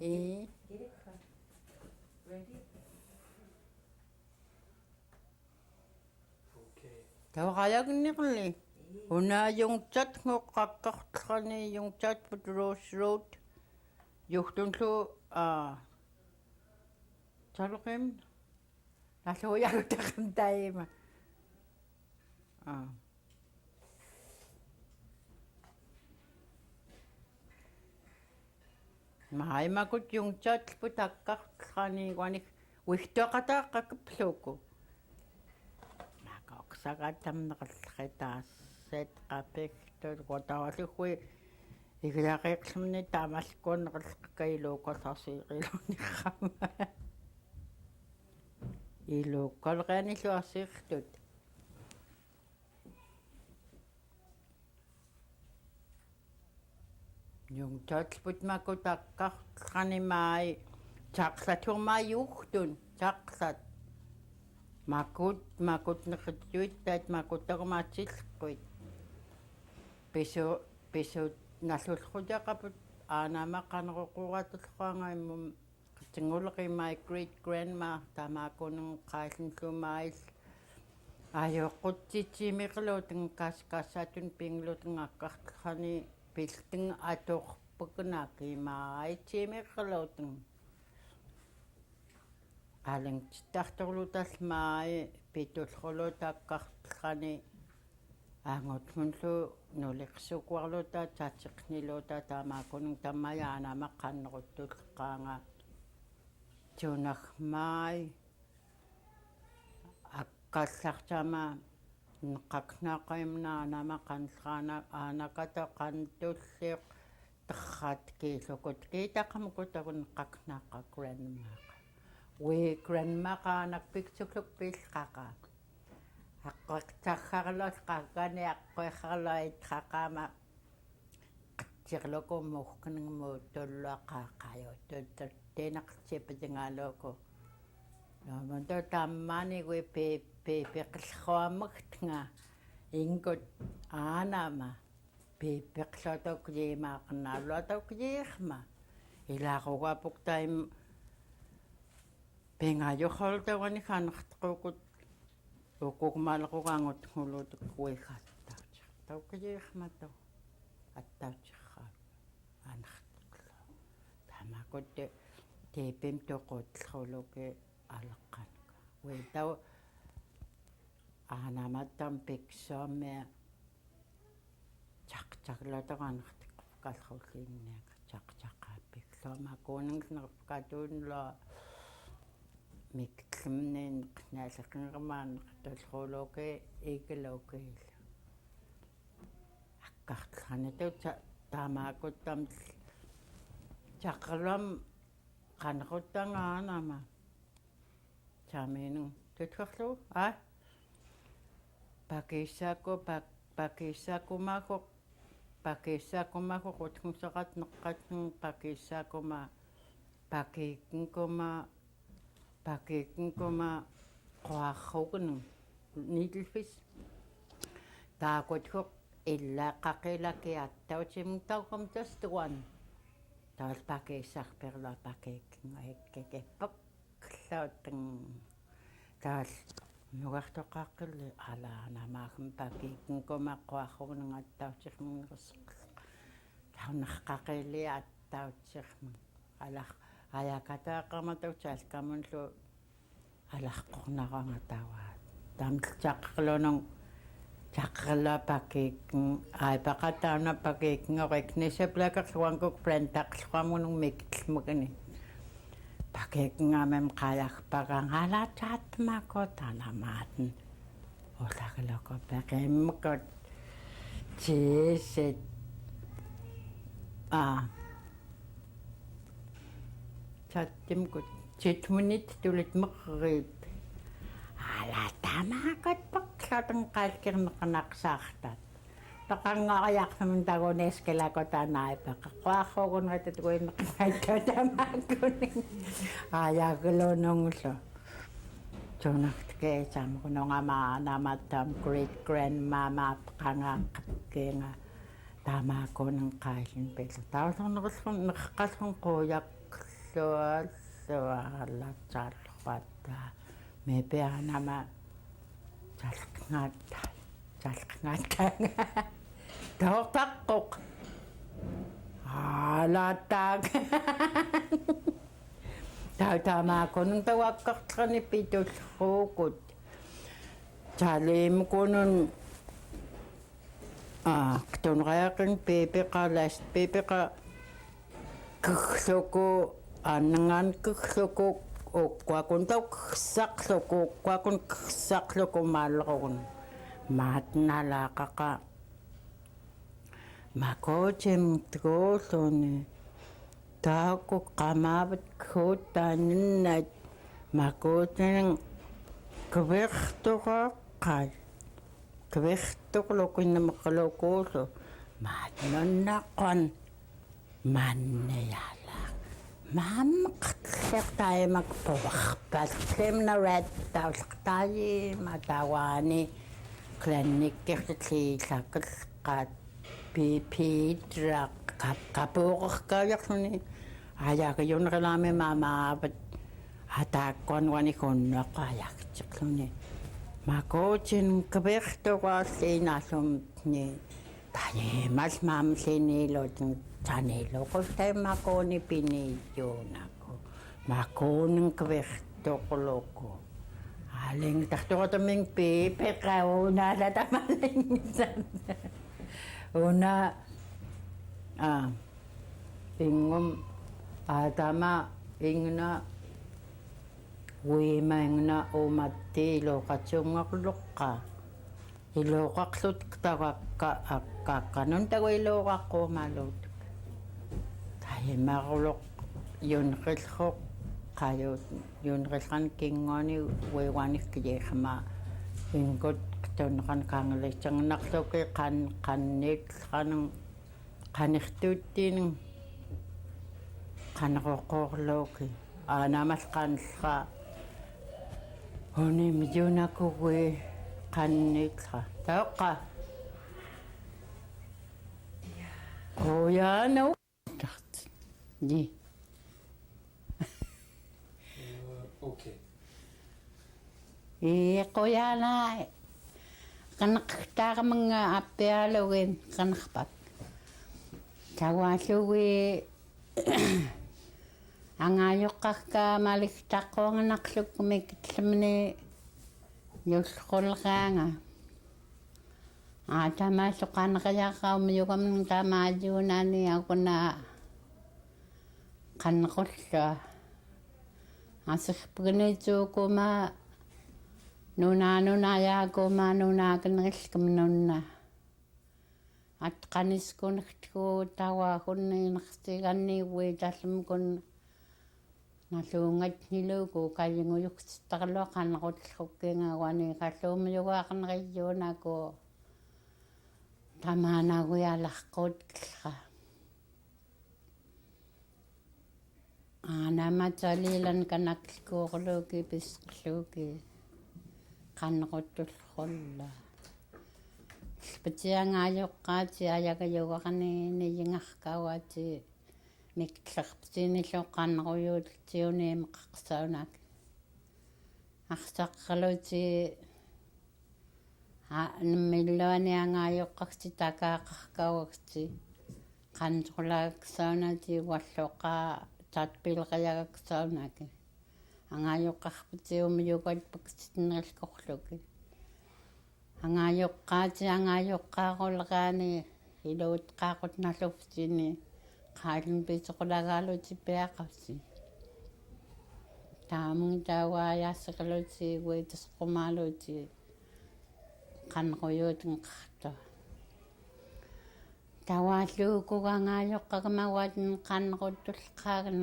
예. Тавааяагинниқли унааюнгтат ngoqqaqqartrani юнгтат путлуусроут юхтунлу талуқим налуяагутақам таима мааймакут юнгтат путаққартрани ваник уихтоқатааққакплууку сагатамнеқалларитаассаат қапиктут готавалугуи игилаақиқлумни таамалкуунеқаллақкаилууккалларсииқилунеррама илууккалерианиллуарсиирлут юнгтатлпут макутаққартланимаи тақлатурмааюухтун тақлат макутнеқитсуиттаат макуттагумаатсиллеққуит пису наллуллутақапут аанамаққанеқуқуратуллуаангаиммум қитсингулеқимай great grandma тамаакунун қааллунлумаил аёққутситсимиқлуутэн каскассаатун пинглутэн пилтэн аторпакунаакимааитсимиқлуутэн алангтарторлуталмаи питуллрулутааққартлани аангутмунлу нулеқсукуарлута таатеқнилута таамаакунун таммаяанамаққаннеруттуллеққаанга тунармаи аққаллартама неққакнаақаимнаанамаққанлраана аанаката қантуллиоқ террат кииллукут китақамукут агунеққакнааққа грандмаақа we grandmaqaanak piksukluk pilqaqa aqqaqtarrarluat qaqqani aqquiarrluait qaqaama qattirlukummuuqqningmuut tulluaqaaqaayut teenaqsipatangaaluuku naamanta tammaani we peqillruamagtnga ingut aanama peqilluatuk yiimaaqnaalluatuk yiirma ilaaqugaapuk taim пингаажохолтавани ханартеқукут уккумаалеқугаангут хулуутуккуихааттаача тауккиермату аттаачерраа анартеқлу тамакутте тепим тоқутллулуки алеққанка уитау аанаматтам пиксооммиа чақчақлатагаанартеққаллуллиинниака чақчаққааппиклуамакуунангнерпкатуунла микклэмнэн наалеққингермаан толлруулууки икилуукиил аққартланатут таамаакуттам чаққалам қанеруттангаанама тааминун тутхерлу пакиссаакумаахо рутхунсеқат неққатн пакиссаакума пакиккума qoarrugun nidelfis taakuthuq illaaqaqilakiattautimung tauqam tastuan taaspakiissarperla pakikkinga ikkakippak taal nugartoqaqqilli alaanamaagum pakikkinkuma qoarrugunungattautirmungerisseq taunerqaqiliaattautirmun alaq аякатааққаматаутаалкамунлу аларқорнарангатаваа тамтаққлунун таққаллаапаккииккин аипақатаанаппаккииккингорикнисаплакерлуангук плантақлуамунун микклмукани паккииккингаамам қаярпагаангалаатааттмако танамаатн олаглоко пакиммукот тисет тааттимкут 10 минут тулит меқриит алаатамаакат пақлатан qaалкернеқанақсаартат тақангариарнамун тагунеескелакотаанаипақа қуархуугунрататуиннеқангаттамааккуни аяагалуунунгуллу тунартке самгунongama наматтам great grandmama qangaqqakkiinga таамаакуунан qaallin pilla taarsornequllerun neqqallerqoyaq meepiaanama talqngaattaa taortaqqoq aalaataak taamaakkuunun tawaqqarterni pitulleruukut taaliimukunun qtunreaqin piipiqalas piipiqa kugluku annangaan kugluku ukkuakun tauqsaqluku ukkuakun qsaqluku maallerugun maatnalaaqaqa makotim tuuluni taakku qamaavat kuuttaaninnat makuutinen kuvertuqaqqal kuvertuqlukunnameqqalukuullu maatnunnaqqan manniyala maammeqertaimak puarpallimnarat taulqtaayi matawaani klannikkertliillaqqat piipiitraq kapuuqerkaayarluni ajaakayunerilaami maamaavat ataakkuanuani kunneqqaajaqtiqluni makuutin kuvertuqaallinaallumni tayimal maamliniiluutin taniiluqultaimakuuni piniiyuunaku makuunin kuvertuqluku aaling tartuqataming piipeqauunaalatamalingsan una ingum aatama ingna uimaingna umatti iluqatiunngaqluqqa iluqaqlut tagakkanun tagu iluqaqquumaluut taimarluq yunqillruq qayut yunqillqan kinguani uiwanikkiyeerma inkut tunqan kaangelitsangnarluki qanniillqanun qanirtuuttiinin qanaqoqoorluuki aanamalqaanllqa uni miyunakugui qanniillqa taoqqa qoyaanu ni Okay. qoyaana qanaqtaaqamanga appiaalugin qanarpak tawaallugi angaayoqqarka maliktaqqoonganarlukkumik tlamni yulqulqaanga aatamaassoqaanaqayaaqaumi yugamnun taamaajuunaani aquna qannequllua асерпгнитсуукума нунаанунаяакума нунааганериллкамнунна атқанискунэртгуу тава хунниинерсиганниуи талламкун налуунгат нилууку калингуюкситтарлуа қаннеқутллуккингаагуани қаллуумиугаақнериюунаку тамаанаагуяаларқут килла аанаматалилан канаклкуорлууки писқлууки qannequttullerulла спатиангаажоққаати аякаюгақани нижингаркауати миктлерпсиниллоо qannequyuulltiuniimi qaqqsaunak арсаққалути наммиллуаниангаажоққарти такаақаркауагти qantoqulaaksaunati уаллоқаа tatpilqayagaksaunaki angaajoqqarputiumiyukat paksitnerlkorluki angaajoqqaaqulleqaani iluutqaaqutnarlupsini qaalun pitoqulagaaluti piaqarsi taamun taawaajaasseqaluti uitasqumaaluti qanquyuutun qarta тавааллуукугаангааjoqqaqamawaatun qannequttulqaagan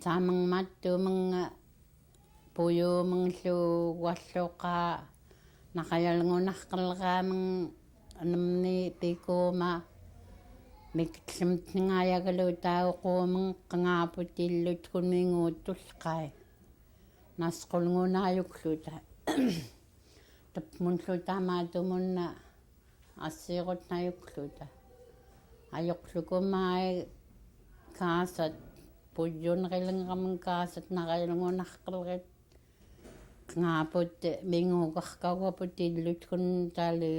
таамангматтууманга пуюуманглу уаллоқаа нақаялгунарқаллерааман анамни пикуума миктлэмтнгааягалу таауқууман қангаарпут иллутгунингууттуллеқай насқулгунааjuklута тапмунлу таамаатумунна ассиерут наюклута аёқлукумаи kaasat pujjunerilingeramung kaasat nariilungunarqilrit ngaaput minguuqarkaugaput illut kun taali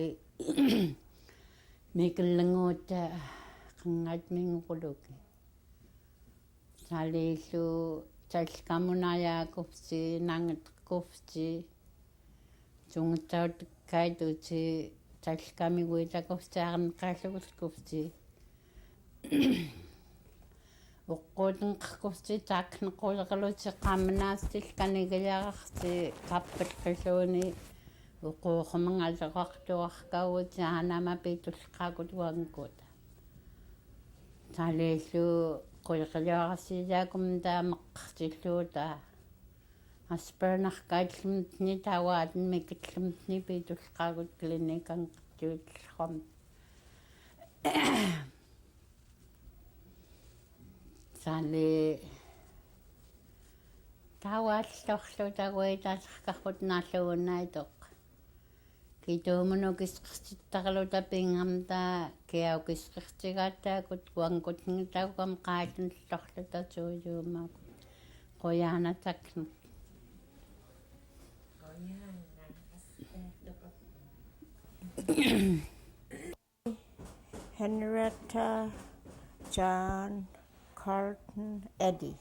mikellanguutta qangaat minguquluki taaliillu talkamunayaakursi naangatqursi tungattautkaituti talkamiguitakursiаарneqaallukulkursi уққуутенқаркурси таакнеқулеқалути қамнаастил канигилиарарси каппалқиллууни уқуухамангалеқартуаркауути аанама питуллеқаакутуангкута таалииллу қулеқилиарасиилаакум таамеққартиллуута аспернаркаиллумтни таваатн микиллумтни питуллеқаакут клиникан қаттуиллерам сали тавааллорлутагуитаасаркарпут нааллугуннаитоқ китуумунукисқертиттаралута пингамта киаукисқертигааттаакут куангутнингитаугам qaallunllorluta tuuyuumaakut qoyaanataqnu Henrietta, John, Carlton, Eddie.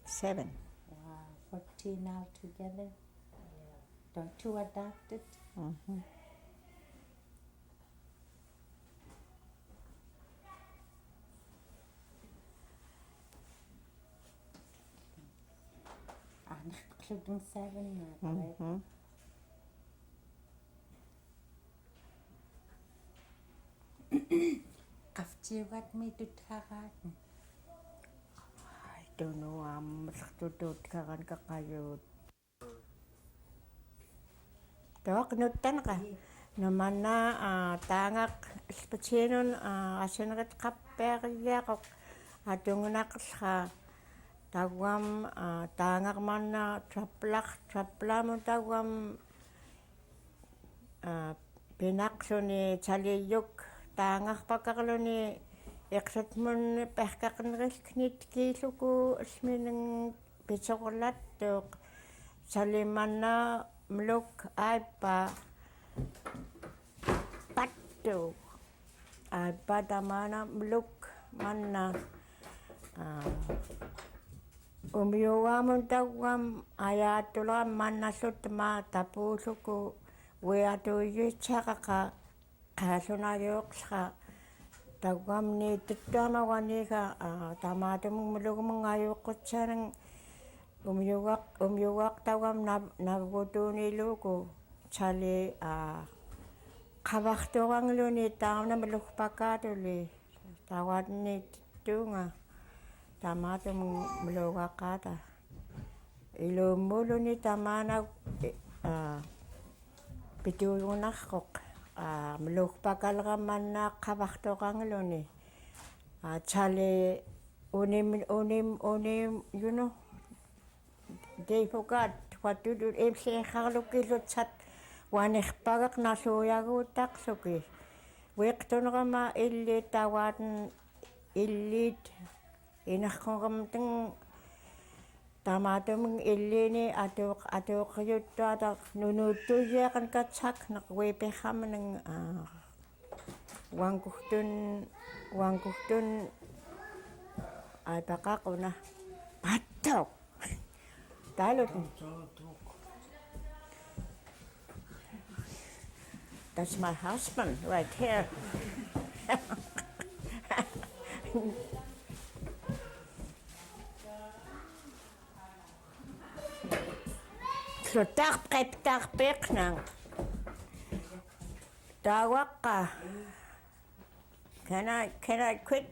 7. Wow, 14 altogether. Yeah. 2 adopted. Mm-hmm. Including 7 now, right? Mm-hmm. Qaftiugat mi tutharat. I don't know, mlaqtutut karan kakayut. Tawaknuttanqa namana taangaq spatienun aseneret qappeeriaqoq atungunaqqa tawam taangaqmanna traplamu tawam pinaqsuni taliyuk taangarpaqarluni iqsatmun perqaqnerillknit kiiluku asminang pitoqullattuuq salimanna mluk aipa pattu aipa tamana mluk manna umiuamun tawam ayaatula mannallutma tapuuluku wiatuuyuitsaqaqa qaasunayuuqsqa tawamni tuttuamawaniga tamaatumung mulugumungayuuqqutsaanang umiuaq tawam navgutuuniluuku tali qavartuarangluni tauna mulugpakaatuli tawaatni tuttuunga tamaatumung mulugaqqaata iluummuluni tamaana pituugunarqoq mulugpakaleramanna qavartuarangluni tali unim you know they forgot what to do emseeqarlukillutsat wanerpagaq nasuuyaguuttaqsuki wiiqtunerama illi tawaatn illiit inarqoramtang tamaatumung illiini atuuqiyuttuataq nunuuttuiyeaqan katsak naqwiipiqamanang wangkuhtun aipaqaquna pattoq talut that's my husband right here Tarpeqnang tawaqqa can I quit